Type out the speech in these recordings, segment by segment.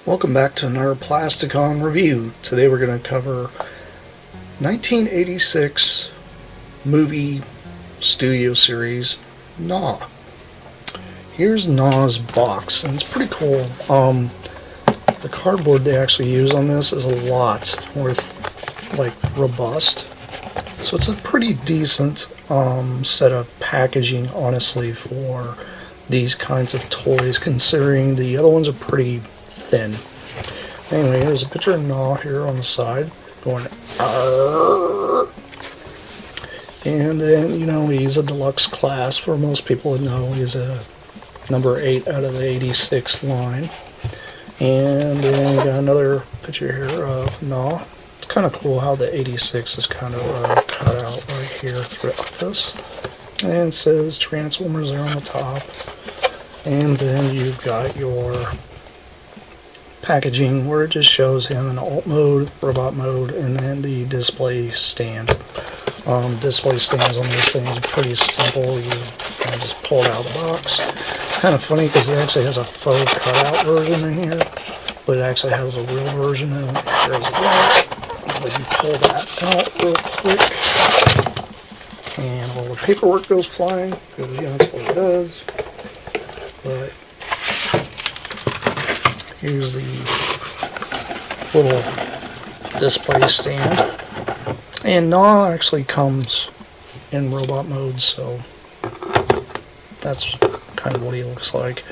Welcome back to another Plasticon review. Today we're going to cover 1986 movie studio series Gnaw. Here's Gnaw's box, and it's pretty cool. The cardboard they actually use on this is a lot more robust, so it's a pretty decent set of packaging, honestly, for these kinds of toys, considering the other ones are pretty thin. Anyway, here's a picture of Gnaw here on the side going Arr! And then, he's a deluxe class. For most people would know he's a number 8 out of the 86 line. And then we got another picture here of Gnaw. It's kind of cool how the 86 is kind of cut out right here throughout this. And it says Transformers there on the top. And then you've got your packaging where it just shows him in alt mode, robot mode, and then the display stand. Display stands on these things are pretty simple. You kind of just pull it out of the box. It's kind of funny because it actually has a faux cutout version in here, but it actually has a real version in here as well. Let me pull that out real quick, and all the paperwork goes flying because that's what it does. But here's the little display stand. And Gnaw actually comes in robot mode, so that's kind of what he looks like.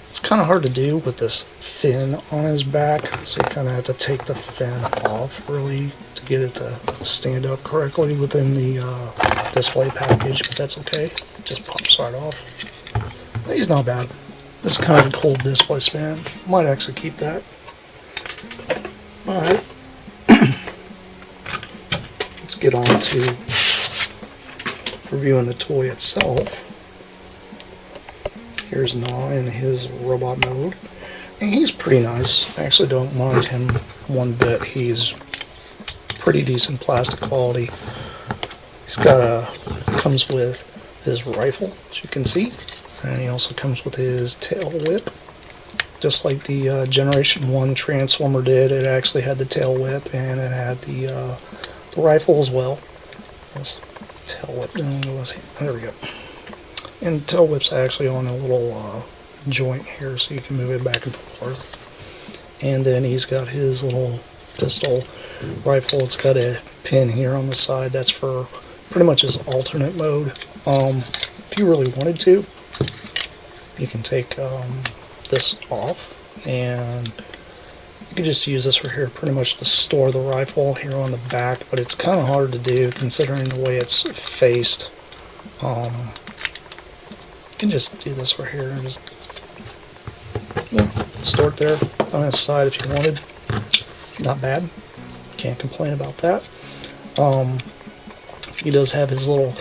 It's kind of hard to do with this fin on his back, so you kind of have to take the fin off, really, to get it to stand up correctly within the display package, but that's okay. It just pops right off. But he's not bad. This is kind of a cool display stand. Might actually keep that. But let's get on to reviewing the toy itself. Here's Gnaw in his robot mode. And he's pretty nice. I actually don't mind him one bit. He's pretty decent plastic quality. He's got comes with his rifle, as you can see. And he also comes with his tail whip. Just like the Generation 1 Transformer did, it actually had the tail whip and it had the rifle as well. This tail whip, there we go. And the tail whip's actually on a little joint here, so you can move it back and forth. And then he's got his little pistol rifle. It's got a pin here on the side. That's for pretty much his alternate mode. If you really wanted to, you can take this off, and you can just use this right here pretty much to store the rifle here on the back, but it's kind of hard to do considering the way it's faced. You can just do this right here and just store it there on his side if you wanted. Not bad. Can't complain about that. He does have his little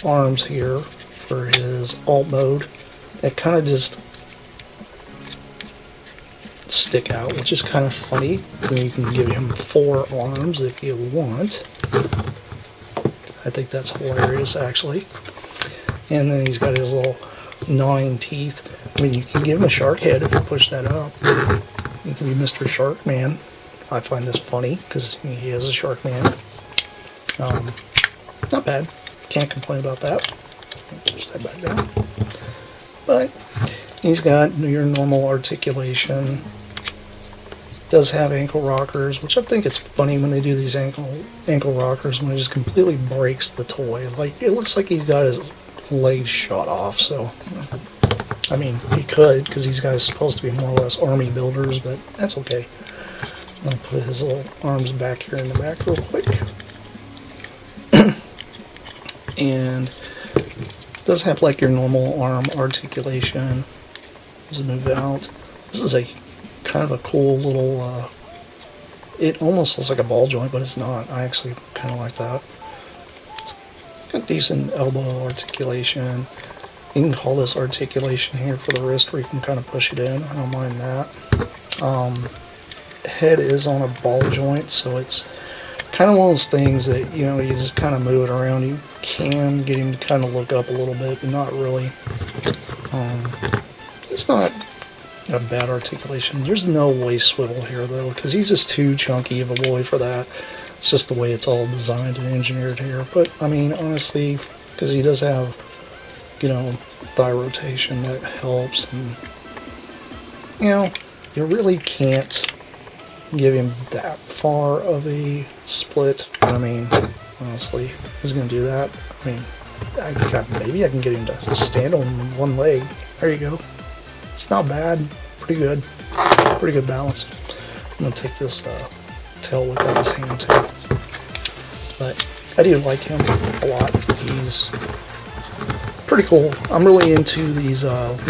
arms here for his alt mode that kind of just stick out, which is kind of funny. And you can give him 4 arms if you want. I think that's hilarious, actually. And then he's got his little gnawing teeth. I mean, you can give him a shark head if you push that up. You can be Mr. Shark Man. I find this funny because he is a shark man. Not bad. Can't complain about that. Push that back down. But he's got your normal articulation. Does have ankle rockers, which I think it's funny when they do these ankle rockers when it just completely breaks the toy. Like, it looks like he's got his legs shot off. So, I mean, he could, because these guys are supposed to be more or less army builders, but that's okay. I'll put his little arms back here in the back real quick. And does have like your normal arm articulation. Just move it out. This is a kind of a cool little, it almost looks like a ball joint, but it's not. I actually kind of like that. It's got decent elbow articulation. You can call this articulation here for the wrist where you can kind of push it in. I don't mind that. Head is on a ball joint, so it's kind of one of those things that, you just kind of move it around. You can get him to kind of look up a little bit, but not really. It's not, Got bad articulation. There's no waist swivel here though, because he's just too chunky of a boy for that. It's just the way it's all designed and engineered here. But I mean, honestly, because he does have, you know, thigh rotation that helps, and you know, you really can't give him that far of a split. I mean, honestly, who's gonna do that? I mean, maybe I can get him to stand on one leg. There you go. It's not bad. Pretty good. Pretty good balance. I'm gonna take this tail whip out of his hand too. But I do like him a lot. He's pretty cool. I'm really into these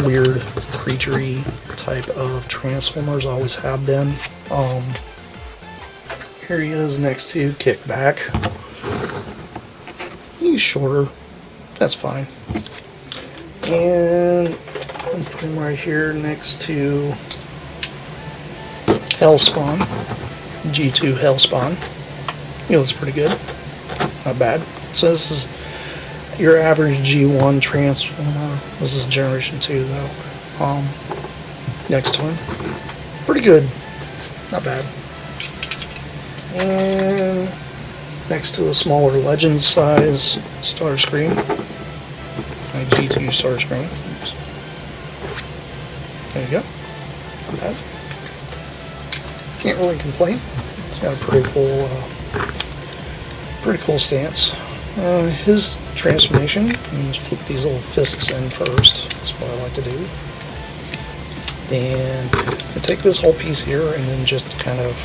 weird creature-y type of Transformers. Always have been. Here he is next to Kickback. He's shorter. That's fine. And I'm putting him right here next to Hellspawn. G2 Hellspawn. He looks pretty good. Not bad. So this is your average G1 Transformer. This is Generation 2 though. Next to him. Pretty good. Not bad. And next to a smaller Legends size Starscream. My G2 Starscream. There you go. Not bad. Can't really complain. It's got a pretty cool stance. His transformation, you just flip these little fists in first. That's what I like to do. And I take this whole piece here and then just kind of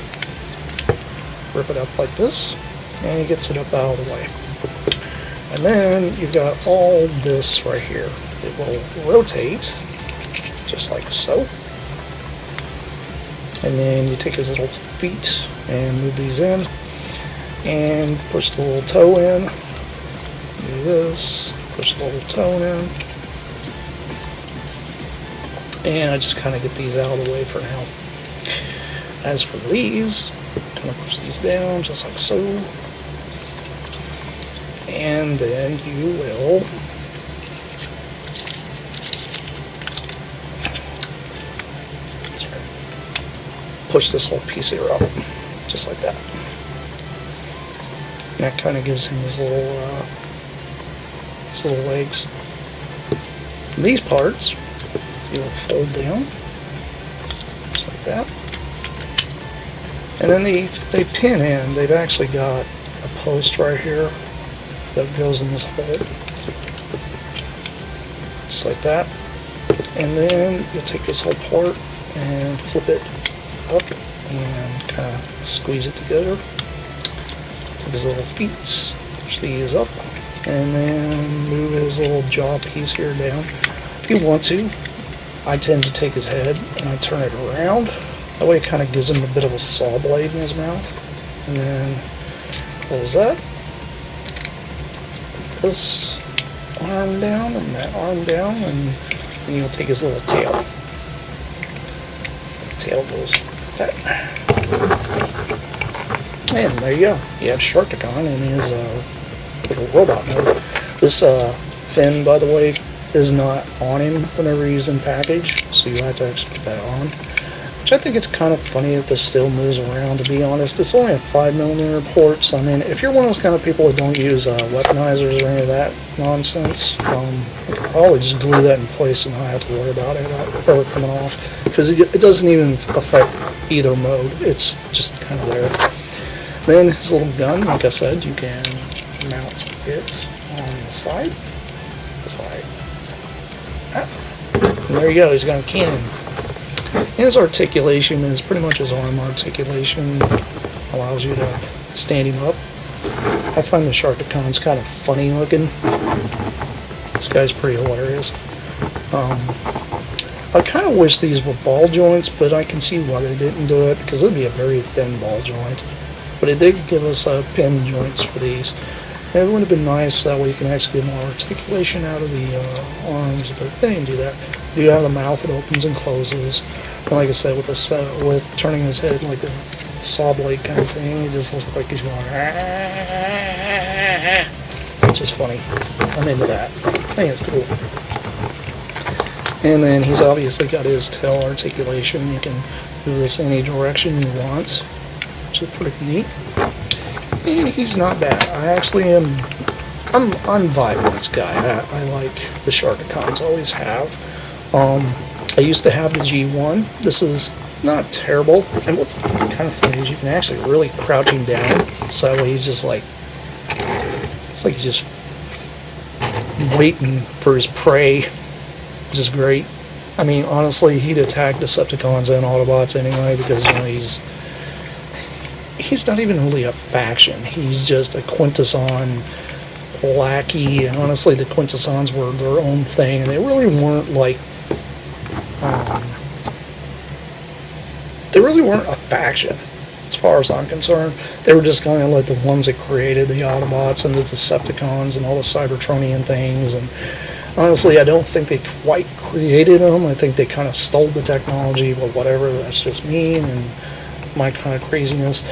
rip it up like this, and he gets it up out of the way. And then you've got all this right here. It will rotate just like so. And then you take his little feet and move these in and push the little toe in. Do this, push the little toe in. And I just kind of get these out of the way for now. As for these, kind of push these down just like so. And then you will push this whole piece here up, just like that. And that kind of gives him his little legs. And these parts, you will fold down, just like that. And then they pin in. They've actually got a post right here that goes in this hole, just like that. And then you'll take this whole part and flip it up and kind of squeeze it together. Take his little feet, push these up, and then move his little jaw piece here down. If you want to, I tend to take his head and I turn it around. That way it kind of gives him a bit of a saw blade in his mouth. And then close that. This arm down and that arm down, and then you'll take his little tail. The tail goes back. And there you go. You have Sharkticon in his little robot mode. This fin, by the way, is not on him whenever he's in package, so you have to actually put that on. Which I think it's kind of funny that this still moves around, to be honest. It's only a 5mm port, so I mean, if you're one of those kind of people that don't use weaponizers or any of that nonsense, you could probably just glue that in place and not have to worry about it ever coming off, because it doesn't even affect either mode. It's just kind of there. Then his little gun, like I said, you can mount it on the side, just like that. And there you go, he's got a cannon. His articulation is pretty much his arm articulation. Allows you to stand him up. I find the Sharkticon's kind of funny looking. This guy's pretty hilarious. I kind of wish these were ball joints, but I can see why they didn't do it, because it would be a very thin ball joint. But it did give us pin joints for these. And it would have been nice, that way you can actually get more articulation out of the arms, but they didn't do that. You have the mouth that opens and closes. And like I said, with turning his head like a saw blade kind of thing, it just looks like he's going, which is funny. I'm into that. I think it's cool. And then he's obviously got his tail articulation. You can move this any direction you want, which is pretty neat. And he's not bad. I'm vibing with this guy. I like the Sharkticons, always have. I used to have the G1. This is not terrible. And what's kind of funny is you can actually really crouch him down. So that way he's just like, it's like he's just waiting for his prey, which is great. I mean, honestly, he'd attack Decepticons and Autobots anyway because, you know, he's not even really a faction. He's just a Quintesson lackey, and honestly, the Quintessons were their own thing, and they really weren't like, they really weren't a faction, as far as I'm concerned. They were just kind of like the ones that created the Autobots and the Decepticons and all the Cybertronian things, and honestly, I don't think they quite created them. I think they kind of stole the technology, but whatever, that's just me and my kind of craziness.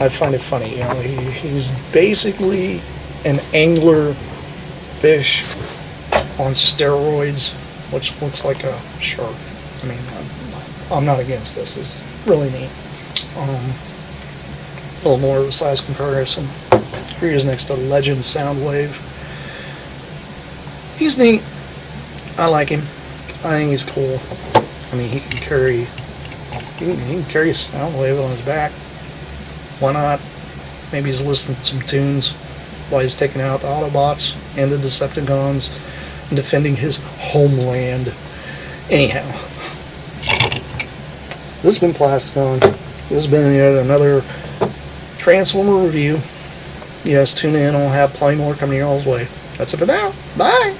I find it funny, you know, he's basically an angler fish on steroids, which looks like a shark. I mean, I'm not against this. It's really neat. A little more of a size comparison. Here he is next to Legend Soundwave. He's neat. I like him. I think he's cool. I mean, he can carry a Soundwave on his back. Why not? Maybe he's listening to some tunes while he's taking out the Autobots and the Decepticons and defending his homeland. Anyhow, this has been Plasticon. This has been yet another Transformer review. Yes, tune in. I'll have plenty more coming your all's way. That's it for now. Bye!